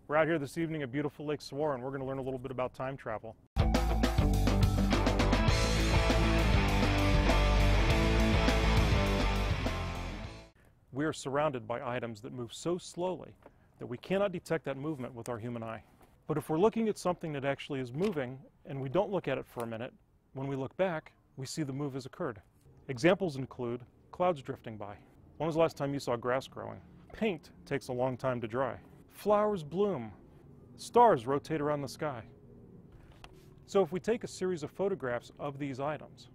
We're out here this evening at beautiful Lake Saguaro, and we're going to learn a little bit about time travel. We are surrounded by items that move so slowly that we cannot detect that movement with our human eye. But if we're looking at something that actually is moving and we don't look at it for a minute, when we look back, we see the move has occurred. Examples include clouds drifting by. When was the last time you saw grass growing? Paint takes a long time to dry. Flowers bloom. Stars rotate around the sky. So if we take a series of photographs of these items,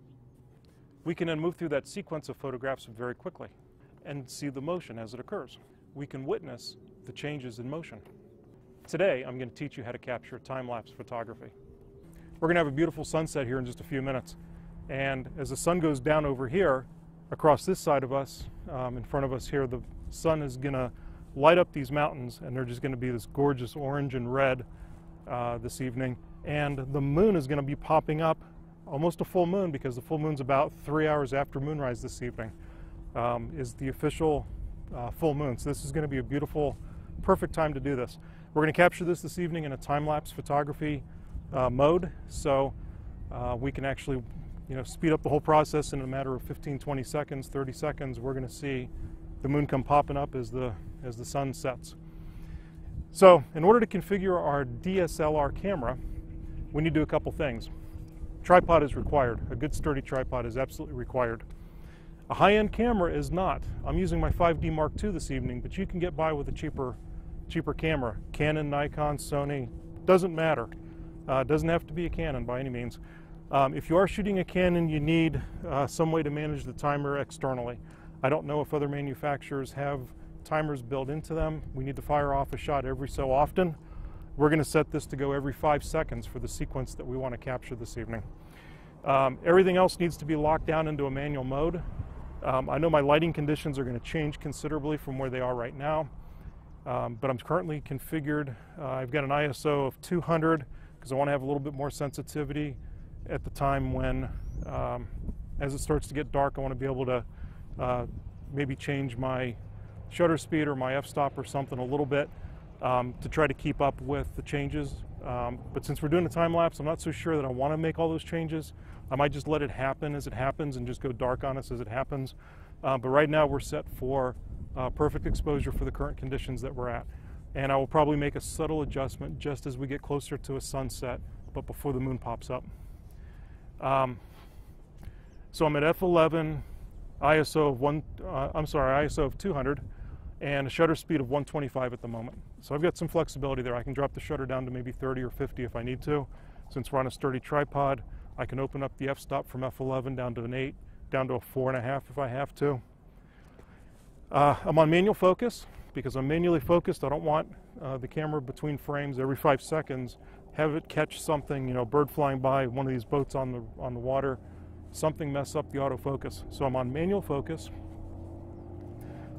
we can then move through that sequence of photographs very quickly and see the motion as it occurs. We can witness the changes in motion. Today, I'm going to teach you how to capture time-lapse photography. We're going to have a beautiful sunset here in just a few minutes. And as the sun goes down over here, across this side of us, in front of us here, the sun is going to light up these mountains, and they're just going to be this gorgeous orange and red this evening. And the moon is going to be popping up, almost a full moon, because the full moon's about 3 hours after moonrise this evening, is the official full moon. So this is going to be a beautiful, perfect time to do this. We're going to capture this evening in a time-lapse photography mode, so we can actually speed up the whole process in a matter of 15, 20 seconds, 30 seconds. We're going to see the moon come popping up as the sun sets. So in order to configure our DSLR camera, we need to do a couple things. Tripod is required. A good sturdy tripod is absolutely required. A high-end camera is not. I'm using my 5D Mark II this evening, but you can get by with a cheaper camera. Canon, Nikon, Sony, doesn't matter. Doesn't have to be a Canon by any means. If you are shooting a Canon, you need some way to manage the timer externally. I don't know if other manufacturers have timers built into them. We need to fire off a shot every so often. We're going to set this to go every 5 seconds for the sequence that we want to capture this evening. Everything else needs to be locked down into a manual mode. I know my lighting conditions are going to change considerably from where they are right now, but I'm currently configured. I've got an ISO of 200 because I want to have a little bit more sensitivity at the time when, as it starts to get dark, I want to be able to maybe change my shutter speed or my f-stop or something a little bit to try to keep up with the changes. But since we're doing a time-lapse, I'm not so sure that I want to make all those changes. I might just let it happen as it happens and just go dark on us as it happens. But right now we're set for perfect exposure for the current conditions that we're at. And I will probably make a subtle adjustment just as we get closer to a sunset, but before the moon pops up. So I'm at f11, ISO of 200, and a shutter speed of 125 at the moment. So I've got some flexibility there. I can drop the shutter down to maybe 30 or 50 if I need to. Since we're on a sturdy tripod, I can open up the f-stop from f11 down to an 8, down to a 4.5 if I have to. I'm on manual focus. Because I'm manually focused, I don't want the camera between frames every 5 seconds, have it catch something, bird flying by, one of these boats on the water, something mess up the autofocus. So I'm on manual focus.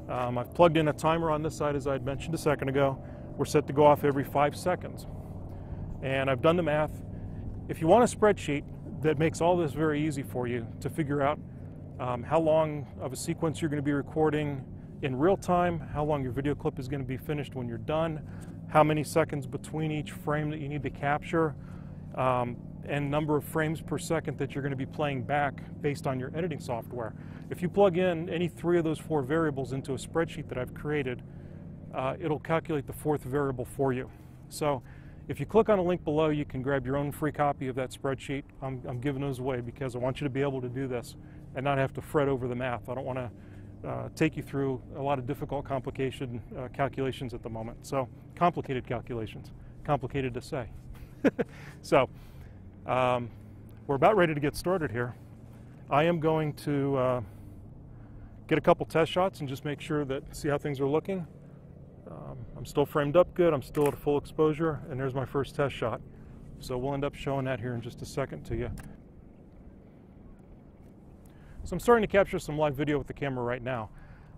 I've plugged in a timer on this side, as I had mentioned a second ago. We're set to go off every 5 seconds. And I've done the math. If you want a spreadsheet that makes all this very easy for you to figure out how long of a sequence you're going to be recording in real time, how long your video clip is going to be finished when you're done, how many seconds between each frame that you need to capture, and number of frames per second that you're going to be playing back based on your editing software. If you plug in any 3 of those 4 variables into a spreadsheet that I've created, it'll calculate the 4th variable for you. So if you click on a link below, you can grab your own free copy of that spreadsheet. I'm giving those away because I want you to be able to do this and not have to fret over the math. I don't want to take you through a lot of difficult calculations at the moment. So complicated calculations, complicated to say. So we're about ready to get started here. I am going to get a couple test shots and just make sure that, see how things are looking. I'm still framed up good, I'm still at full exposure, and there's my first test shot. So we'll end up showing that here in just a second to you. So I'm starting to capture some live video with the camera right now.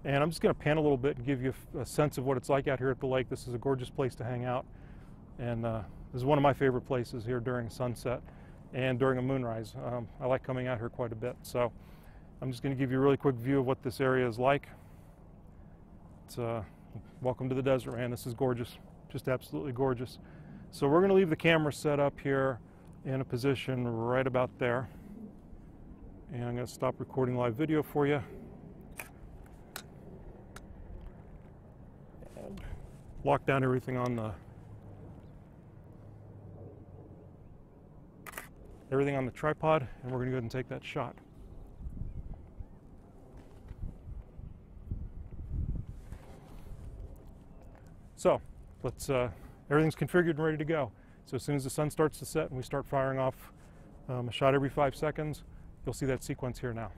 And I'm just going to pan a little bit and give you a sense of what it's like out here at the lake. This is a gorgeous place to hang out. And this is one of my favorite places here during sunset and during a moonrise. I like coming out here quite a bit. So I'm just going to give you a really quick view of what this area is like. It's welcome to the desert, man. This is gorgeous. just absolutely gorgeous. So we're going to leave the camera set up here in a position right about there. And I'm going to stop recording live video for you. And lock down everything on the tripod, and we're going to go ahead and take that shot. So let's everything's configured and ready to go. So as soon as the sun starts to set and we start firing off a shot every 5 seconds, you'll see that sequence here now.